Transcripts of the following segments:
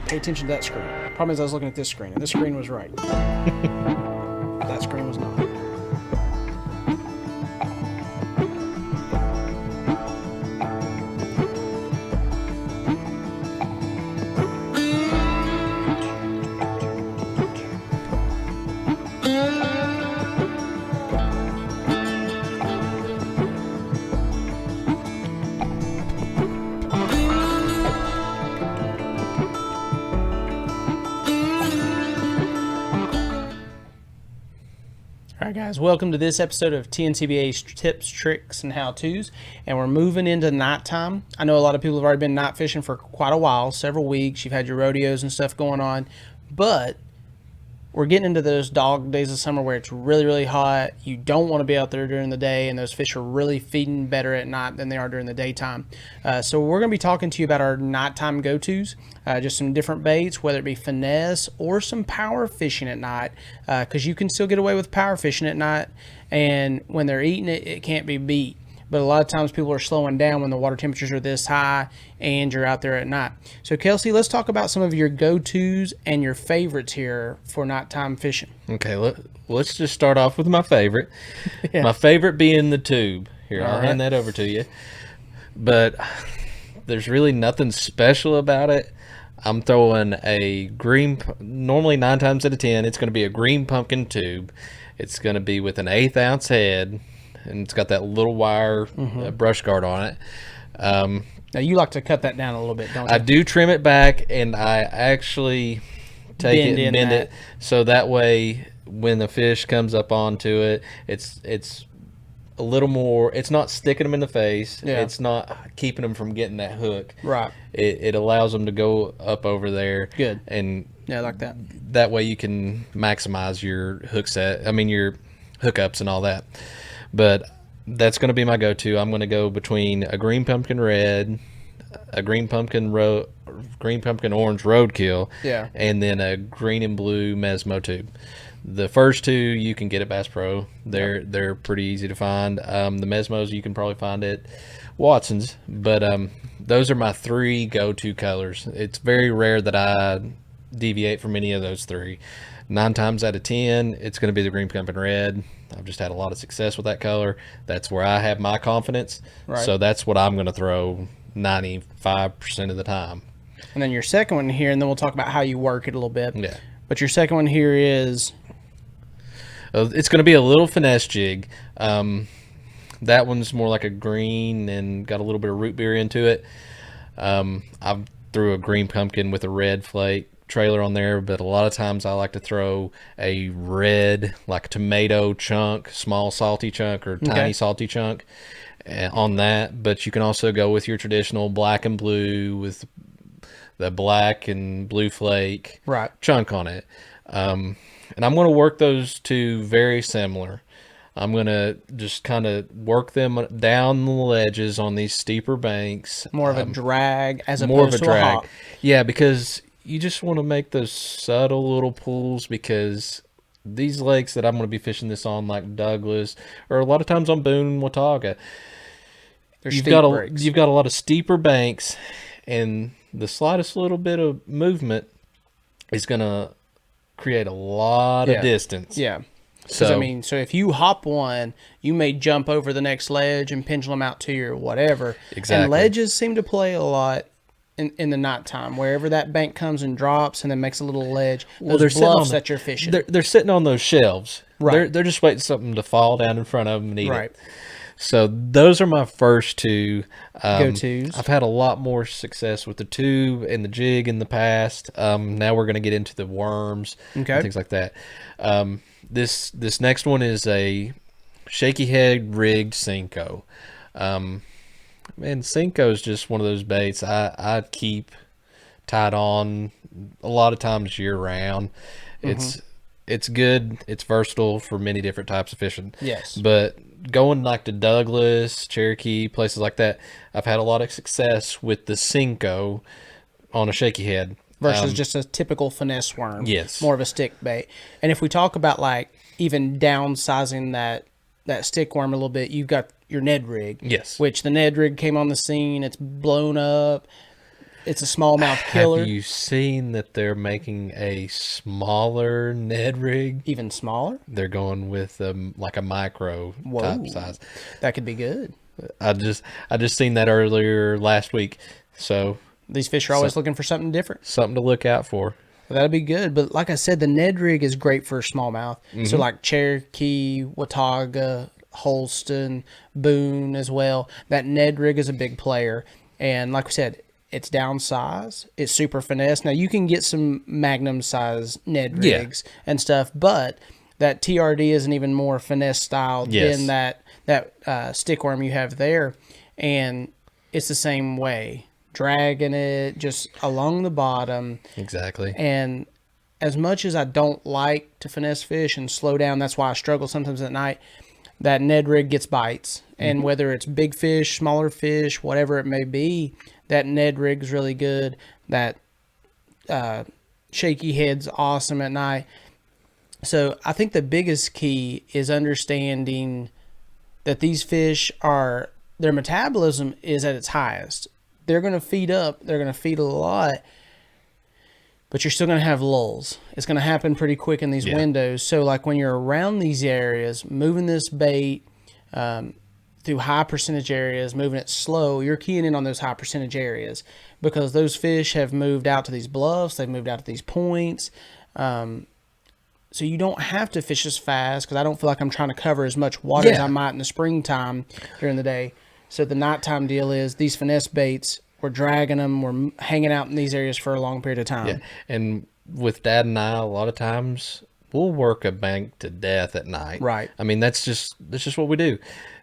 Pay attention to that screen. Problem is I was looking at this screen, and this screen was right. That screen was not. Alright guys, welcome to this episode of TNCBA's Tips, Tricks, and How-Tos, and we're moving into nighttime. I know a lot of people have already been night fishing for quite a while, several weeks. You've had your rodeos and stuff going on, but we're getting into those dog days of summer where it's really, really hot. You don't want to be out there during the day, and those fish are really feeding better at night than they are during the daytime. So we're going to be talking to you about our nighttime go-tos, just some different baits, whether it be finesse or some power fishing at night, because you can still get away with power fishing at night, and when they're eating it, it can't be beat. But a lot of times people are slowing down when the water temperatures are this high and you're out there at night. So Kelsey, let's talk about some of your go-tos and your favorites here for nighttime fishing. Okay, let's just start off with my favorite. Yeah. My favorite being the tube. Here, I'll hand that over to you. But there's really nothing special about it. I'm throwing a green, normally 9 times out of 10, it's going to be a green pumpkin tube. It's going to be with an 1/8 ounce head, and it's got that little wire brush guard on it. Now you like to cut that down a little bit, don't you? I do trim it back, and I actually take it and bend it so that way when the fish comes up onto it, it's a little more. It's not sticking them in the face. Yeah. It's not keeping them from getting that hook. Right. It allows them to go up over there. Good. And yeah, I like that. That way you can maximize your hook set. I mean your hookups and all that. But that's going to be my go-to. I'm going to go between a green pumpkin red, a green pumpkin orange roadkill, yeah, and then a green and blue Mesmo tube. The first two you can get at Bass Pro. They're pretty easy to find. The Mesmos you can probably find at Watson's, but those are my 3 go-to colors. It's very rare that I deviate from any of those 3. 9 times out of 10, it's going to be the green pumpkin red. I've just had a lot of success with that color. That's where I have my confidence. Right. So that's what I'm going to throw 95% of the time. And then your second one here, and then we'll talk about how you work it a little bit. Yeah. But your second one here is? It's going to be a little finesse jig. That one's more like a green and got a little bit of root beer into it. I threw a green pumpkin with a red flake trailer on there, but a lot of times I like to throw a red, like tomato chunk, small salty chunk or tiny salty chunk on that. But you can also go with your traditional black and blue with the black and blue flake chunk on it. And I'm going to work those two very similar. I'm going to just kind of work them down the ledges on these steeper banks. More of a drag as opposed to a hop. Yeah, because you just want to make those subtle little pulls, because these lakes that I'm going to be fishing this on, like Douglas, or a lot of times on Boone and Watauga, you've got a lot of steeper banks, and the slightest little bit of movement is going to create a lot of distance. Yeah. So I mean, so if you hop one, you may jump over the next ledge and pendulum out to your whatever. Exactly. And ledges seem to play a lot in the nighttime, wherever that bank comes and drops and then makes a little ledge. Those bluffs that you're fishing. They're sitting on those shelves. Right. They're just waiting something to fall down in front of them and eat it. So those are my first 2 go-tos. I've had a lot more success with the tube and the jig in the past. Now we're going to get into the worms and things like that. This next one is a shaky head rigged Senko. And Senko is just one of those baits I keep tied on a lot of times year round. It's good. It's versatile for many different types of fishing. Yes. But going like to Douglas, Cherokee, places like that, I've had a lot of success with the Senko on a shaky head. Versus just a typical finesse worm. Yes. More of a stick bait. And if we talk about like even downsizing that stick worm a little bit, you've got your Ned Rig. Yes. Which the Ned Rig came on the scene. It's blown up. it's a smallmouth killer. Have you seen that they're making a smaller Ned Rig? Even smaller? They're going with like a micro type size. That could be good. I just seen that earlier last week. So these fish are always looking for something different. Something to look out for. Well, that'd be good. But like I said, the Ned Rig is great for smallmouth. So like Cherokee, Watauga, Holston, Boone as well. That Ned Rig is a big player. And like we said, it's downsize. It's super finesse. Now you can get some Magnum size Ned Rigs and stuff, but that TRD is an even more finesse style than that stickworm you have there. And it's the same way. Dragging it just along the bottom. Exactly. And as much as I don't like to finesse fish and slow down, that's why I struggle sometimes at night, that Ned Rig gets bites. And whether it's big fish, smaller fish, whatever it may be, that Ned Rig's really good. That Shaky head's awesome at night. So I think the biggest key is understanding that these fish their metabolism is at its highest. They're going to feed up. They're going to feed a lot. But you're still going to have lulls. It's going to happen pretty quick in these windows. So like when you're around these areas, moving this bait through high percentage areas, moving it slow, you're keying in on those high percentage areas because those fish have moved out to these bluffs. They've moved out to these points. So you don't have to fish as fast because I don't feel like I'm trying to cover as much water as I might in the springtime during the day. So the nighttime deal is these finesse baits, we're dragging them, we're hanging out in these areas for a long period of time. Yeah, and with Dad and I, a lot of times we'll work a bank to death at night. Right. I mean, that's just what we do.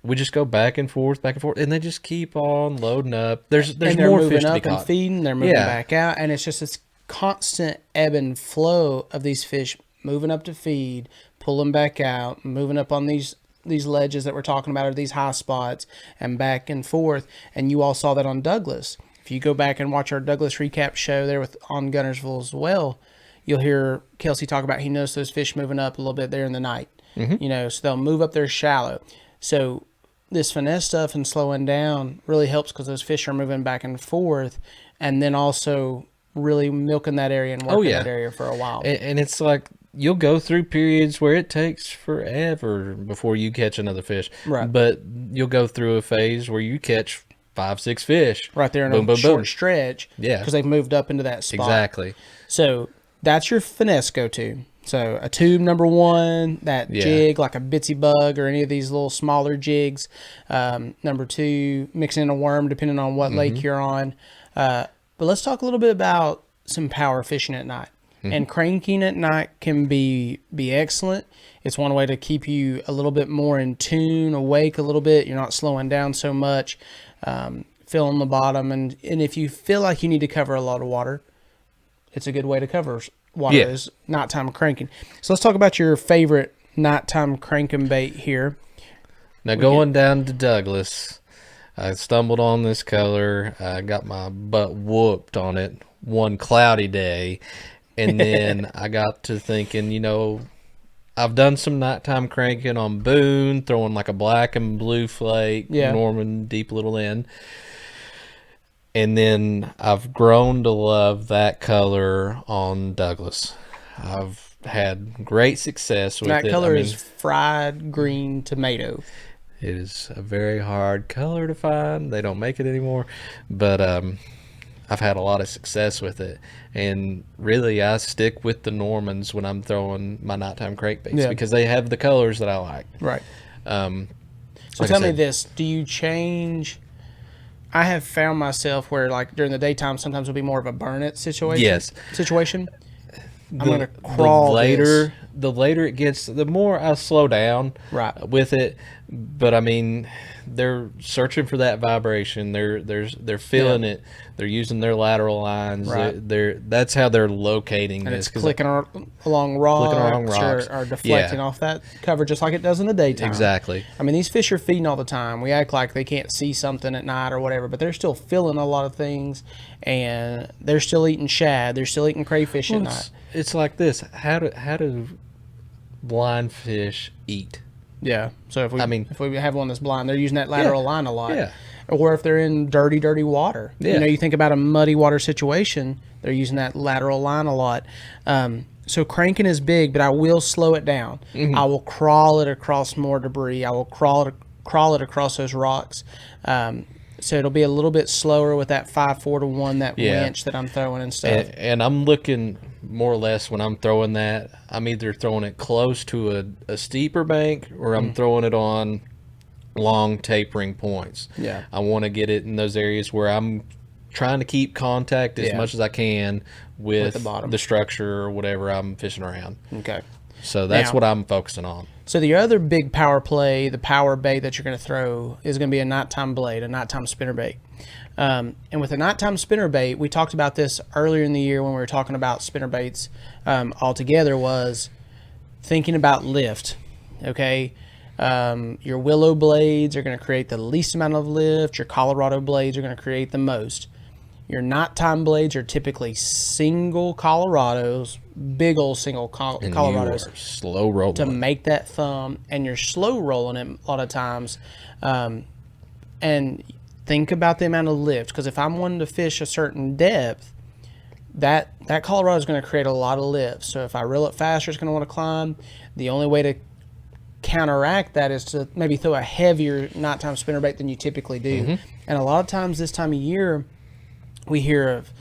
We just go back and forth, and they just keep on loading up. There's more fish to be caught. They're moving up and feeding, they're moving back out, and it's just this constant ebb and flow of these fish moving up to feed, pulling back out, moving up on these ledges that we're talking about, or these high spots, and back and forth. And you all saw that on Douglas. If you go back and watch our Douglas recap show there on Gunnersville as well, you'll hear Kelsey talk about he noticed those fish moving up a little bit there in the night. You know, so they'll move up there shallow. So this finesse stuff and slowing down really helps because those fish are moving back and forth, and then also really milking that area and working that area for a while. And it's like you'll go through periods where it takes forever before you catch another fish. Right. But you'll go through a phase where you catch 5-6 fish. Right there in a short stretch. Yeah. Because they've moved up into that spot. Exactly. So that's your finesse go-to. So a tube number one, that jig like a bitsy bug or any of these little smaller jigs. Number two, mixing in a worm depending on what lake you're on. But let's talk a little bit about some power fishing at night. And cranking at night can be excellent. It's one way to keep you a little bit more in tune, awake a little bit. You're not slowing down so much, filling the bottom. And if you feel like you need to cover a lot of water, it's a good way to cover water is nighttime cranking. So let's talk about your favorite nighttime cranking bait here. Now going down to Douglas, I stumbled on this color. I got my butt whooped on it one cloudy day. And then I got to thinking, you know, I've done some nighttime cranking on Boone, throwing like a black and blue flake, Norman deep little end. And then I've grown to love that color on Douglas. I've had great success with it. That color is fried green tomato. It is a very hard color to find. They don't make it anymore. But I've had a lot of success with it. And really, I stick with the Normans when I'm throwing my nighttime crankbaits because they have the colors that I like. Right. So like tell me this. Do you change... I have found myself where, like, during the daytime, sometimes it'll be more of a burn it situation. Yes. Situation. I'm going to crawl the later it gets, the more I slow down with it. But I mean, they're searching for that vibration. They're feeling it. They're using their lateral lines. That's how they're locating and this. It's clicking along rocks. Or deflecting off that cover just like it does in the daytime. Exactly. I mean, these fish are feeding all the time. We act like they can't see something at night or whatever, but they're still feeling a lot of things, and they're still eating shad. They're still eating crayfish at night. It's like this. How do blind fish eat? Yeah. So if we have one that's blind, they're using that lateral line a lot. Yeah. or if they're in dirty water. Yeah. You know, you think about a muddy water situation, they're using that lateral line a lot. So cranking is big, but I will slow it down. I will crawl it across more debris. I will crawl it across those rocks. So it'll be a little bit slower with that 5/4 to 1, that winch that I'm throwing and stuff. And I'm looking more or less when I'm throwing that, I'm either throwing it close to a steeper bank or I'm throwing it on long tapering points. Yeah. I want to get it in those areas where I'm trying to keep contact as much as I can with the bottom, the structure or whatever I'm fishing around. Okay. So that's Now, what I'm focusing on. So the other big power play, the power bait that you're going to throw is going to be a nighttime blade, a nighttime spinnerbait. And with a nighttime spinnerbait, we talked about this earlier in the year when we were talking about spinnerbaits altogether, was thinking about lift. Okay. Your willow blades are going to create the least amount of lift. Your Colorado blades are going to create the most. Your nighttime blades are typically single Colorados, big old single Colorados. You are slow rolling to make that thumb, and you're slow rolling it a lot of times. And think about the amount of lift, because if I'm wanting to fish a certain depth, that Colorado is going to create a lot of lift. So if I reel it faster, it's going to want to climb. The only way to counteract that is to maybe throw a heavier nighttime spinnerbait than you typically do. And a lot of times this time of year, we hear of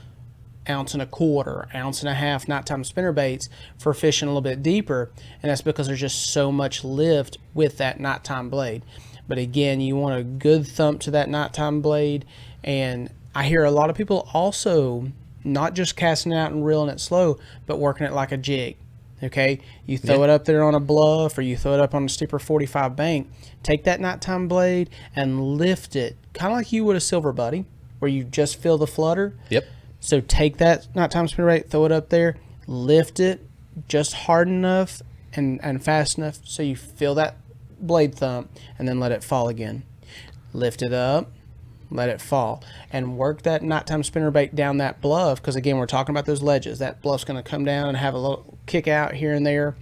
1.25 ounce, 1.5 ounce nighttime spinnerbaits for fishing a little bit deeper, and that's because there's just so much lift with that nighttime blade. But again, you want a good thump to that nighttime blade. And I hear a lot of people also not just casting it out and reeling it slow, but working it like a jig. Okay, you throw it up there on a bluff, or you throw it up on a steeper 45 bank. Take that nighttime blade and lift it, kind of like you would a silver buddy, where you just feel the flutter. Yep. So take that nighttime spinnerbait, throw it up there, lift it just hard enough and fast enough so you feel that blade thump, and then let it fall again. Lift it up, let it fall, and work that nighttime spinnerbait down that bluff, because again, we're talking about those ledges. That bluff's going to come down and have a little kick out here and there,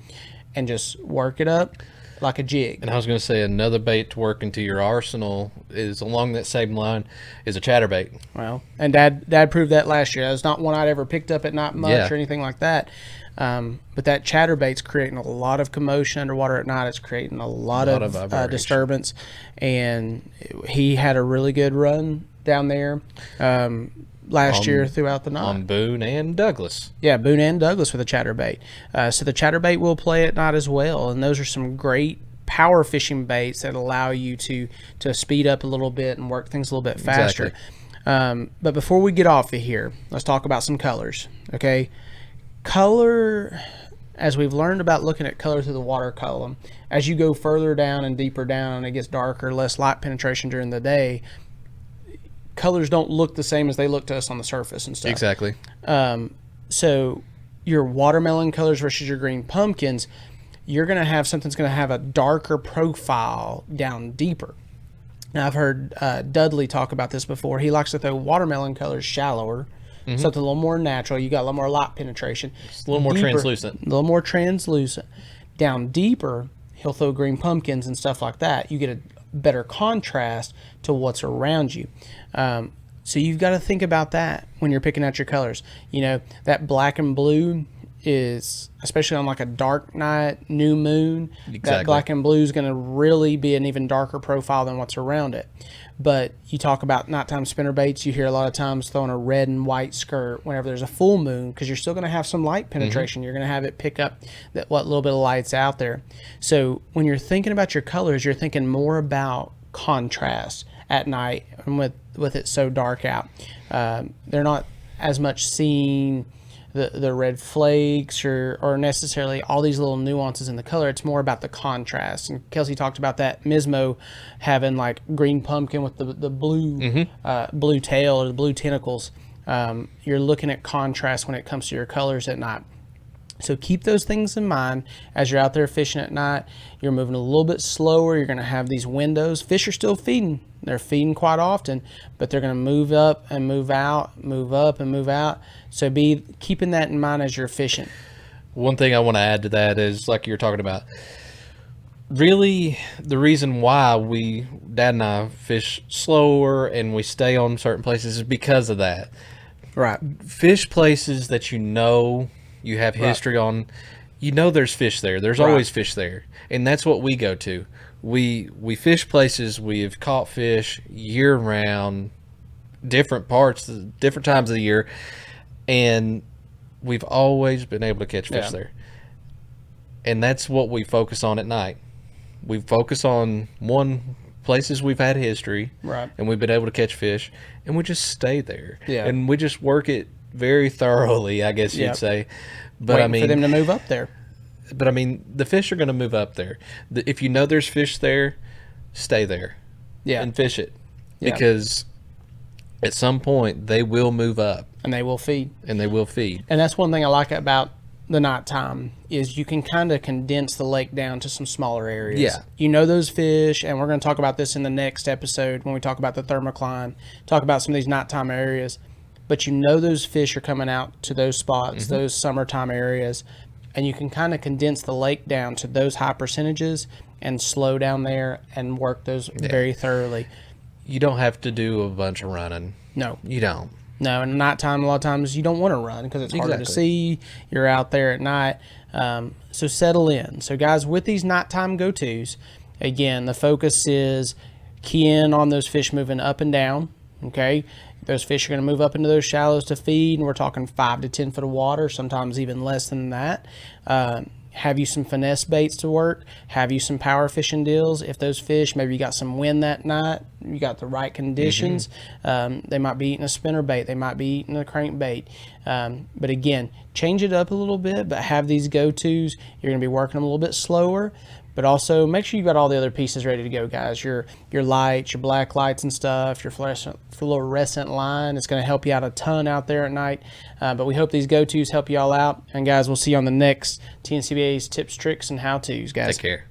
and just work it up like a jig. And I was going to say, another bait to work into your arsenal is along that same line is a chatterbait. Well, and Dad proved that last year. That's not one I'd ever picked up at not much or anything like that. But that chatterbait's creating a lot of commotion underwater at night. It's creating a lot of disturbance. And he had a really good run down there last year throughout the night. On Boone and Douglas. Yeah, Boone and Douglas with a chatterbait. So the chatterbait will play at night as well. And those are some great power fishing baits that allow you to speed up a little bit and work things a little bit faster. Exactly. But before we get off of here, let's talk about some colors. Okay. Color, as we've learned about looking at color through the water column, as you go further down and deeper down and it gets darker, less light penetration during the day, colors don't look the same as they look to us on the surface and stuff. Exactly. So your watermelon colors versus your green pumpkins, you're going to have something that's going to have a darker profile down deeper. Now, I've heard Dudley talk about this before. He likes to throw watermelon colors shallower, something a little more natural. You got a little more light penetration. It's a little more translucent. A little more translucent. Down deeper, he'll throw green pumpkins and stuff like that. You get a better contrast to what's around you. So you've got to think about that when you're picking out your colors. You know, that black and blue is, especially on like a dark night, new moon, that black and blue is going to really be an even darker profile than what's around it. But you talk about nighttime spinnerbaits, you hear a lot of times throwing a red and white skirt whenever there's a full moon, because you're still going to have some light penetration. You're going to have it pick up what little bit of light's out there. So when you're thinking about your colors, you're thinking more about contrast at night, and with it so dark out. They're not as much seeing the red flakes or necessarily all these little nuances in the color. It's more about the contrast. And Kelsey talked about that Mismo having like green pumpkin with the blue blue tail or the blue tentacles. You're looking at contrast when it comes to your colors at night. So keep those things in mind as you're out there fishing at night. You're moving a little bit slower. You're going to have these windows. Fish are still feeding. They're feeding quite often, but they're going to move up and move out, move up and move out. So be keeping that in mind as you're fishing. One thing I want to add to that is, like you're talking about, really, the reason why Dad and I fish slower and we stay on certain places is because of that. Right. Fish places that you have history on, there's fish there. There's always fish there. And that's what we go to. We fish places, we've caught fish year round, different times of the year, and we've always been able to catch fish there. And that's what we focus on at night. We focus on places we've had history, and we've been able to catch fish, and we just stay there. And we just work it very thoroughly, I guess you'd say. But waiting for them to move up there. But I mean, the fish are going to move up there. If you know there's fish there, stay there. And fish it. Because at some point they will move up. And they will feed. And that's one thing I like about the nighttime is you can kind of condense the lake down to some smaller areas. You know those fish, and we're going to talk about this in the next episode when we talk about the thermocline, talk about some of these nighttime areas. But you know those fish are coming out to those spots, those summertime areas, and you can kind of condense the lake down to those high percentages and slow down there and work those very thoroughly. You don't have to do a bunch of running. No. You don't. No, and nighttime, a lot of times you don't want to run because it's harder to see. You're out there at night. So settle in. So, guys, with these nighttime go-tos, again, the focus is key in on those fish moving up and down, okay? Those fish are going to move up into those shallows to feed, and we're talking 5 to 10 foot of water, sometimes even less than that. Have you some finesse baits to work? Have you some power fishing deals? If those fish, maybe you got some wind that night, you got the right conditions, they might be eating a spinnerbait, they might be eating a crankbait. But again, change it up a little bit, but have these go-tos. You're going to be working them a little bit slower, but also make sure you've got all the other pieces ready to go, guys. Your lights, your black lights and stuff, your fluorescent line. It's going to help you out a ton out there at night. But we hope these go-tos help you all out. And guys, we'll see you on the next TNCBA's tips, tricks, and how-tos, guys. Take care.